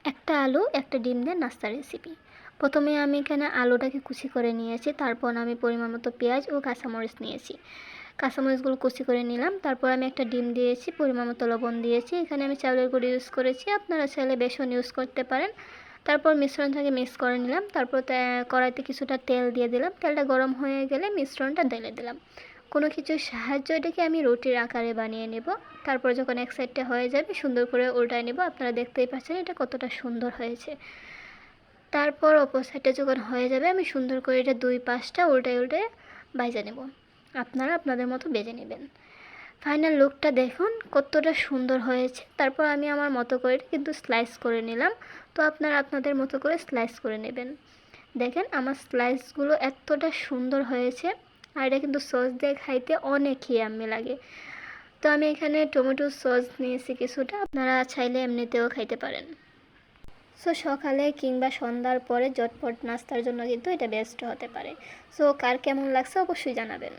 একটা আলু একটা ডিম দিয়ে নাস্তা রেসিপি। প্রথমে আমি এখানে আলুটাকে কুচি করে নিয়েছি, তারপর আমি পরিমাণ মতো পেঁয়াজ ও কাঁচামরিচ নিয়েছি। কাঁচামরিচগুলো কুচি করে নিলাম, তারপর আমি একটা ডিম দিয়েছি, পরিমাণ মতো লবণ দিয়েছি। এখানে আমি চাউলের গুঁড়ি ইউজ করেছি, আপনারা চাইলে বেসন ইউজ করতে পারেন। তারপর মিশ্রণটাকে মিক্স করে নিলাম, তারপর কড়াইতে কিছুটা তেল দিয়ে দিলাম। তেলটা গরম হয়ে গেলে মিশ্রণটা ঢেলে দিলাম। কোনো কিছুর সাহায্য এটাকে আমি রুটির আকারে বানিয়ে নেব। তারপর যখন এক সাইডটা হয়ে যাবে সুন্দর করে উল্টায় নেব। আপনারা দেখতেই পাচ্ছেন এটা কতটা সুন্দর হয়েছে। তারপর অপর সাইডটা যখন হয়ে যাবে আমি সুন্দর করে এটা দুই পাশটা উল্টায় উল্টায় ভাজে নেব। আপনারা আপনাদের মতো ভেজে নেবেন। ফাইনাল লুকটা দেখুন কতটা সুন্দর হয়েছে। তারপর আমি আমার মতো করে কিন্তু স্লাইস করে নিলাম। তো আপনারা আপনাদের মতো করে স্লাইস করে নেবেন। দেখেন আমার স্লাইসগুলো এতটা সুন্দর হয়েছে, আর এটা কিন্তু সস দিয়ে খাইতে অনেক ইয়াম্মি লাগে। তো আমি এখানে টমেটো সস নিয়েছি কিছুটা, আপনারা চাইলে এমনিতেও খাইতে পারেন। সো সকালে কিংবা সন্ধ্যার পরে ঝটপট নাস্তার জন্য কিন্তু এটা বেস্ট হতে পারে। সো কার কেমন লাগছে অবশ্যই জানাবেন।